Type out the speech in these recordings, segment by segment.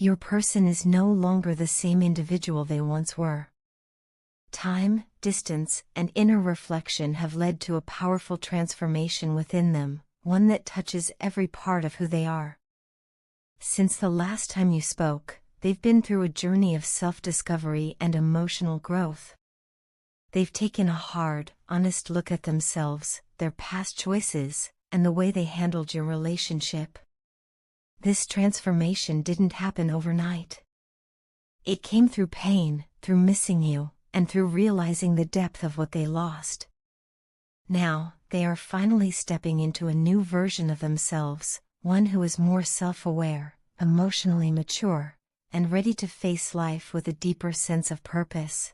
Your person is no longer the same individual they once were. Time, distance, and inner reflection have led to a powerful transformation within them, one that touches every part of who they are. Since the last time you spoke, they've been through a journey of self-discovery and emotional growth. They've taken a hard, honest look at themselves, their past choices, and the way they handled your relationship. This transformation didn't happen overnight. It came through pain, through missing you, and through realizing the depth of what they lost. Now, they are finally stepping into a new version of themselves, one who is more self-aware, emotionally mature, and ready to face life with a deeper sense of purpose.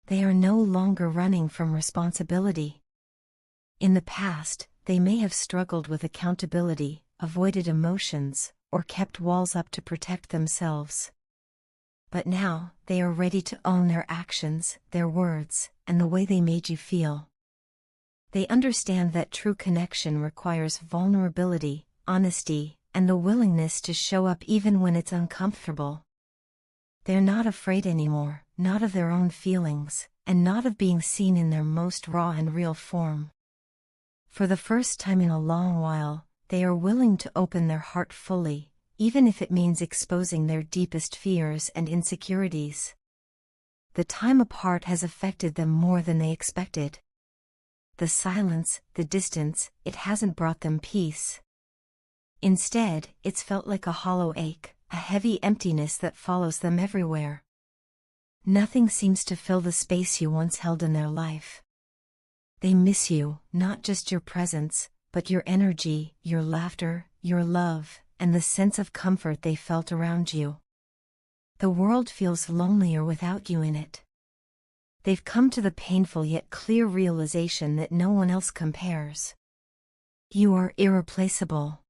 They are no longer running from responsibility. In the past, they may have struggled with accountability, avoided emotions, or kept walls up to protect themselves. But now, they are ready to own their actions, their words, and the way they made you feel. They understand that true connection requires vulnerability, honesty, and the willingness to show up even when it's uncomfortable. They're not afraid anymore, not of their own feelings, and not of being seen in their most raw and real form. For the first time in a long while, they are willing to open their heart fully, even if it means exposing their deepest fears and insecurities. The time apart has affected them more than they expected. The silence, the distance, it hasn't brought them peace. Instead, it's felt like a hollow ache, a heavy emptiness that follows them everywhere. Nothing seems to fill the space you once held in their life. They miss you, not just your presence, but your energy, your laughter, your love, and the sense of comfort they felt around you. The world feels lonelier without you in it. They've come to the painful yet clear realization that no one else compares. You are irreplaceable.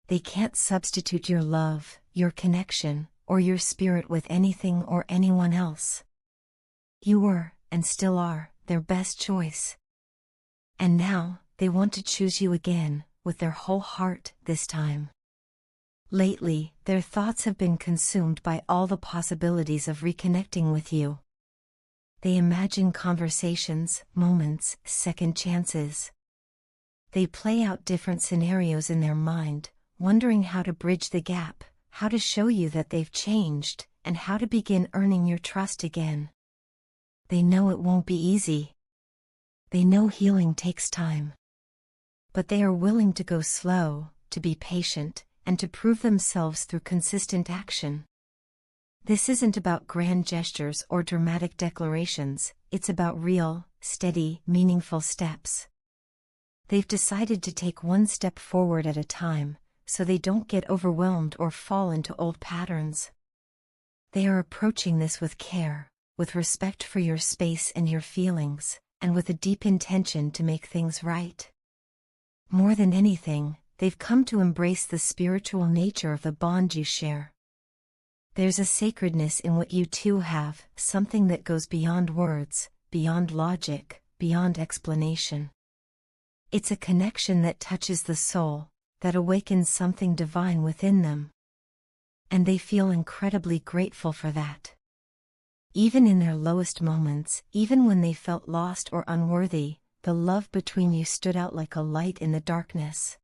They can't substitute your love, your connection, or your spirit with anything or anyone else. You were, and still are, their best choice. And now, they want to choose you again, with their whole heart, this time. Lately, their thoughts have been consumed by all the possibilities of reconnecting with you. They imagine conversations, moments, second chances. They play out different scenarios in their mind, wondering how to bridge the gap, how to show you that they've changed, and how to begin earning your trust again. They know it won't be easy. They know healing takes time. But they are willing to go slow, to be patient, and to prove themselves through consistent action. This isn't about grand gestures or dramatic declarations, it's about real, steady, meaningful steps. They've decided to take one step forward at a time, so they don't get overwhelmed or fall into old patterns. They are approaching this with care, with respect for your space and your feelings, and with a deep intention to make things right. More than anything, they've come to embrace the spiritual nature of the bond you share. There's a sacredness in what you two have, something that goes beyond words, beyond logic, beyond explanation. It's a connection that touches the soul, that awakens something divine within them. And they feel incredibly grateful for that. Even in their lowest moments, even when they felt lost or unworthy, the love between you stood out like a light in the darkness.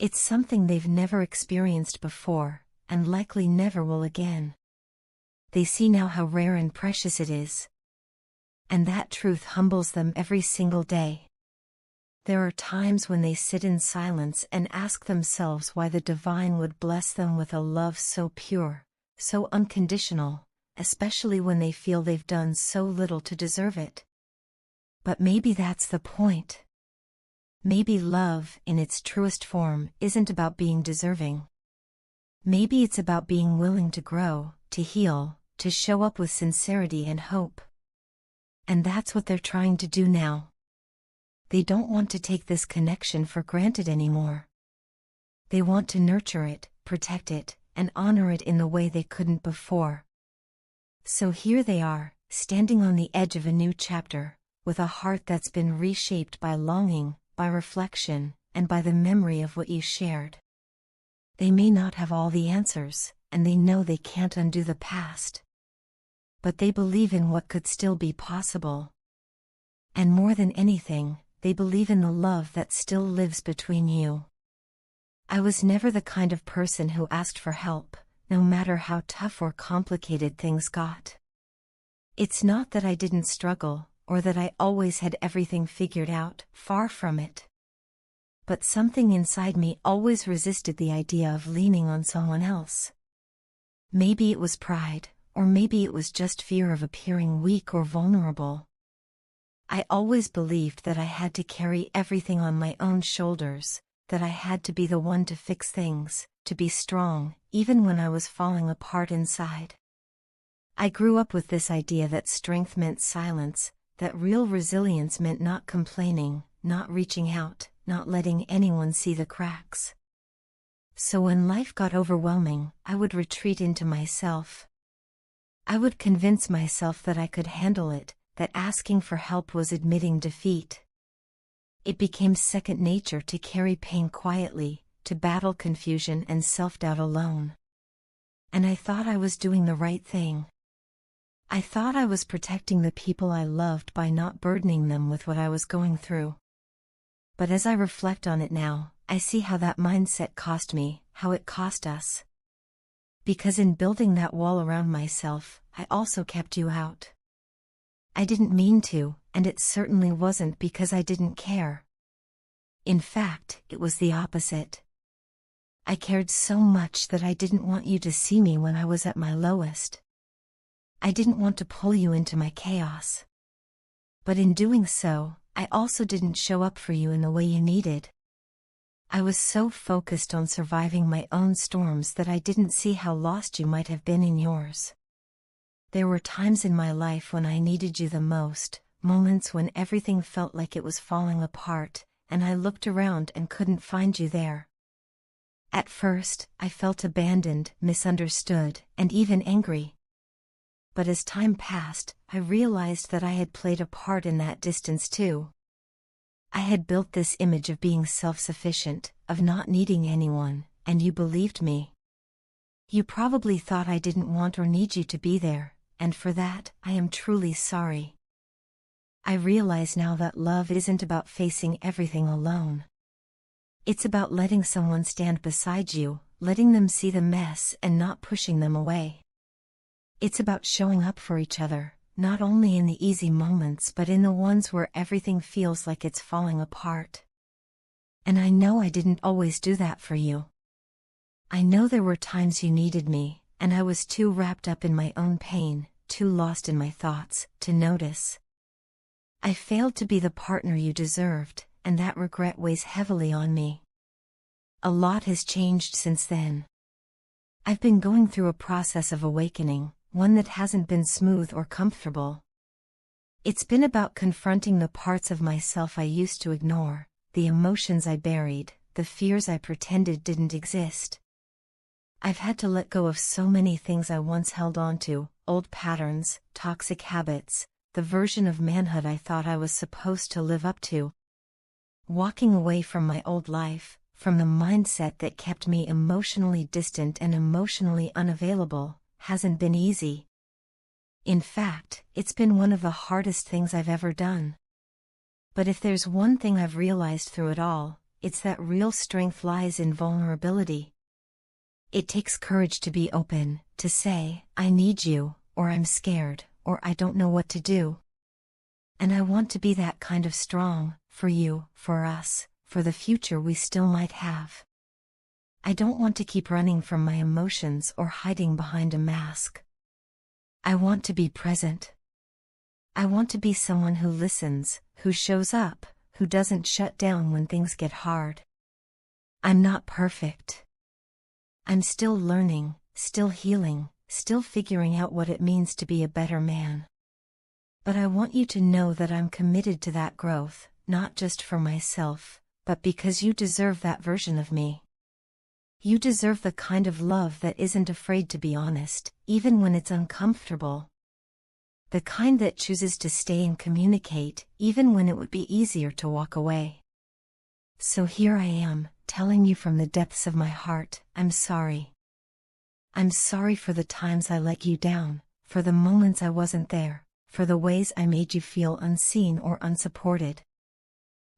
It's something they've never experienced before, and likely never will again. They see now how rare and precious it is. And that truth humbles them every single day. There are times when they sit in silence and ask themselves why the divine would bless them with a love so pure, so unconditional, especially when they feel they've done so little to deserve it. But maybe that's the point. Maybe love, in its truest form, isn't about being deserving. Maybe it's about being willing to grow, to heal, to show up with sincerity and hope. And that's what they're trying to do now. They don't want to take this connection for granted anymore. They want to nurture it, protect it, and honor it in the way they couldn't before. So here they are, standing on the edge of a new chapter, with a heart that's been reshaped by longing, by reflection, and by the memory of what you shared. They may not have all the answers, and they know they can't undo the past. But they believe in what could still be possible. And more than anything, they believe in the love that still lives between you. I was never the kind of person who asked for help, no matter how tough or complicated things got. It's not that I didn't struggle, or that I always had everything figured out, far from it. But something inside me always resisted the idea of leaning on someone else. Maybe it was pride, or maybe it was just fear of appearing weak or vulnerable. I always believed that I had to carry everything on my own shoulders, that I had to be the one to fix things, to be strong, even when I was falling apart inside. I grew up with this idea that strength meant silence, that real resilience meant not complaining, not reaching out, not letting anyone see the cracks. So when life got overwhelming, I would retreat into myself. I would convince myself that I could handle it, that asking for help was admitting defeat. It became second nature to carry pain quietly, to battle confusion and self-doubt alone. And I thought I was doing the right thing. I thought I was protecting the people I loved by not burdening them with what I was going through. But as I reflect on it now, I see how that mindset cost me, how it cost us. Because in building that wall around myself, I also kept you out. I didn't mean to, and it certainly wasn't because I didn't care. In fact, it was the opposite. I cared so much that I didn't want you to see me when I was at my lowest. I didn't want to pull you into my chaos. But in doing so, I also didn't show up for you in the way you needed. I was so focused on surviving my own storms that I didn't see how lost you might have been in yours. There were times in my life when I needed you the most, moments when everything felt like it was falling apart, and I looked around and couldn't find you there. At first, I felt abandoned, misunderstood, and even angry. But as time passed, I realized that I had played a part in that distance too. I had built this image of being self-sufficient, of not needing anyone, and you believed me. You probably thought I didn't want or need you to be there, and for that, I am truly sorry. I realize now that love isn't about facing everything alone. It's about letting someone stand beside you, letting them see the mess and not pushing them away. It's about showing up for each other, not only in the easy moments but in the ones where everything feels like it's falling apart. And I know I didn't always do that for you. I know there were times you needed me, and I was too wrapped up in my own pain, too lost in my thoughts, to notice. I failed to be the partner you deserved, and that regret weighs heavily on me. A lot has changed since then. I've been going through a process of awakening, one that hasn't been smooth or comfortable. It's been about confronting the parts of myself I used to ignore, the emotions I buried, the fears I pretended didn't exist. I've had to let go of so many things I once held on to, old patterns, toxic habits, the version of manhood I thought I was supposed to live up to. Walking away from my old life, from the mindset that kept me emotionally distant and emotionally unavailable, hasn't been easy. In fact, it's been one of the hardest things I've ever done. But if there's one thing I've realized through it all, it's that real strength lies in vulnerability. It takes courage to be open, to say, I need you, or I'm scared, or I don't know what to do. And I want to be that kind of strong, for you, for us, for the future we still might have. I don't want to keep running from my emotions or hiding behind a mask. I want to be present. I want to be someone who listens, who shows up, who doesn't shut down when things get hard. I'm not perfect. I'm still learning, still healing, still figuring out what it means to be a better man. But I want you to know that I'm committed to that growth, not just for myself, but because you deserve that version of me. You deserve the kind of love that isn't afraid to be honest, even when it's uncomfortable. The kind that chooses to stay and communicate, even when it would be easier to walk away. So here I am, telling you from the depths of my heart, I'm sorry. I'm sorry for the times I let you down, for the moments I wasn't there, for the ways I made you feel unseen or unsupported.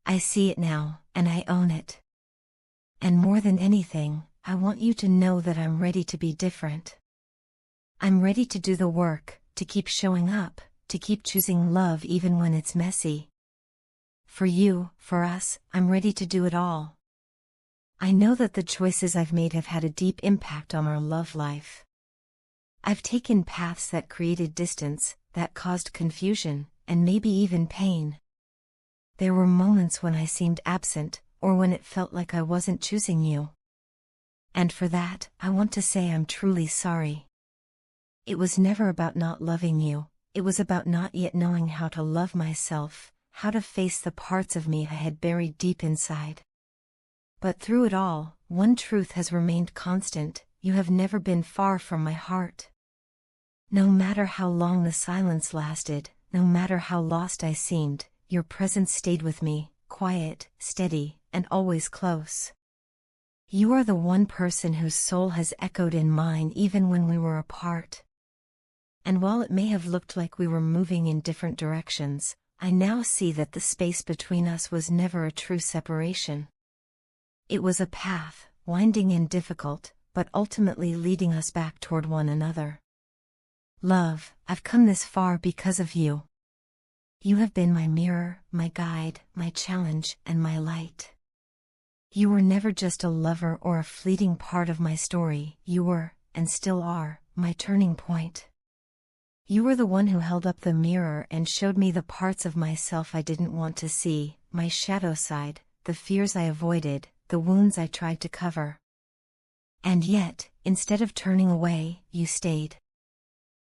I see it now, and I own it. And more than anything, I want you to know that I'm ready to be different. I'm ready to do the work, to keep showing up, to keep choosing love even when it's messy. For you, for us, I'm ready to do it all. I know that the choices I've made have had a deep impact on our love life. I've taken paths that created distance, that caused confusion, and maybe even pain. There were moments when I seemed absent, or when it felt like I wasn't choosing you. And for that, I want to say I'm truly sorry. It was never about not loving you, it was about not yet knowing how to love myself, how to face the parts of me I had buried deep inside. But through it all, one truth has remained constant: you have never been far from my heart. No matter how long the silence lasted, no matter how lost I seemed, your presence stayed with me, quiet, steady, and always close. You are the one person whose soul has echoed in mine even when we were apart. And while it may have looked like we were moving in different directions, I now see that the space between us was never a true separation. It was a path, winding and difficult, but ultimately leading us back toward one another. Love, I've come this far because of you. You have been my mirror, my guide, my challenge, and my light. You were never just a lover or a fleeting part of my story, you were, and still are, my turning point. You were the one who held up the mirror and showed me the parts of myself I didn't want to see, my shadow side, the fears I avoided, the wounds I tried to cover. And yet, instead of turning away, you stayed.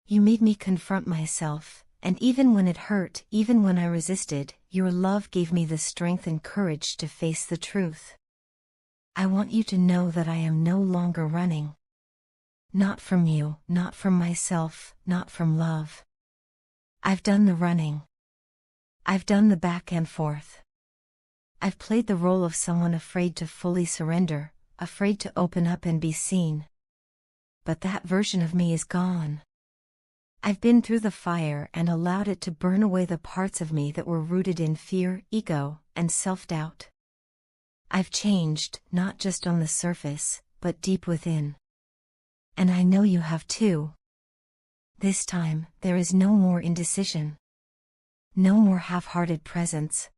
You made me confront myself, and even when it hurt, even when I resisted, your love gave me the strength and courage to face the truth. I want you to know that I am no longer running. Not from you, not from myself, not from love. I've done the running. I've done the back and forth. I've played the role of someone afraid to fully surrender, afraid to open up and be seen. But that version of me is gone. I've been through the fire and allowed it to burn away the parts of me that were rooted in fear, ego, and self-doubt. I've changed, not just on the surface, but deep within. And I know you have too. This time, there is no more indecision. No more half-hearted presence.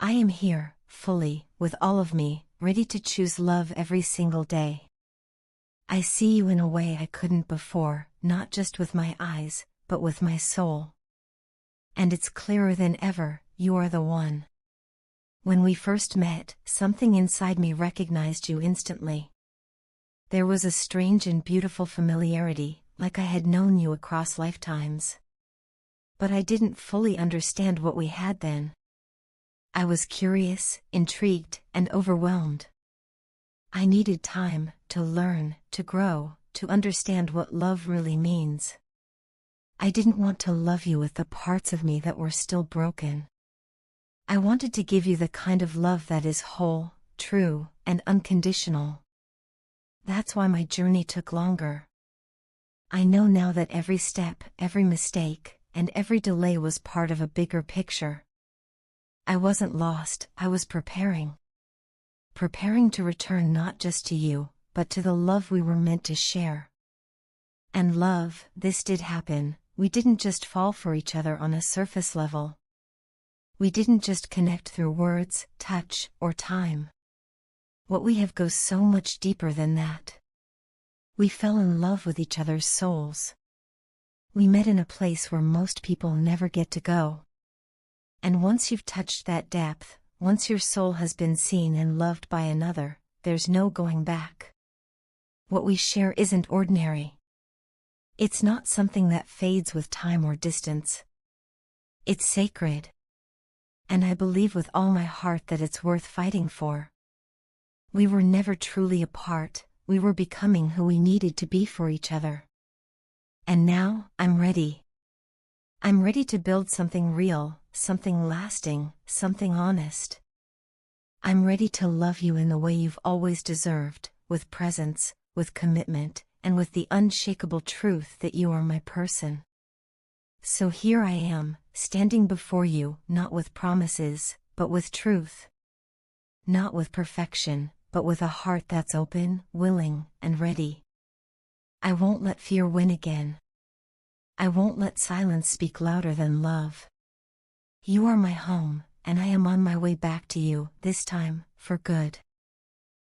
I am here, fully, with all of me, ready to choose love every single day. I see you in a way I couldn't before, not just with my eyes, but with my soul. And it's clearer than ever, you are the one. When we first met, something inside me recognized you instantly. There was a strange and beautiful familiarity, like I had known you across lifetimes. But I didn't fully understand what we had then. I was curious, intrigued, and overwhelmed. I needed time to learn, to grow, to understand what love really means. I didn't want to love you with the parts of me that were still broken. I wanted to give you the kind of love that is whole, true, and unconditional. That's why my journey took longer. I know now that every step, every mistake, and every delay was part of a bigger picture. I wasn't lost, I was preparing. Preparing to return not just to you, but to the love we were meant to share. And love, this did happen. We didn't just fall for each other on a surface level. We didn't just connect through words, touch, or time. What we have goes so much deeper than that. We fell in love with each other's souls. We met in a place where most people never get to go. And once you've touched that depth, once your soul has been seen and loved by another, there's no going back. What we share isn't ordinary. It's not something that fades with time or distance. It's sacred. And I believe with all my heart that it's worth fighting for. We were never truly apart, we were becoming who we needed to be for each other. And now, I'm ready. I'm ready to build something real, something lasting, something honest. I'm ready to love you in the way you've always deserved, with presence, with commitment, and with the unshakable truth that you are my person. So here I am, standing before you, not with promises, but with truth. Not with perfection, but with a heart that's open, willing, and ready. I won't let fear win again. I won't let silence speak louder than love. You are my home, and I am on my way back to you, this time, for good.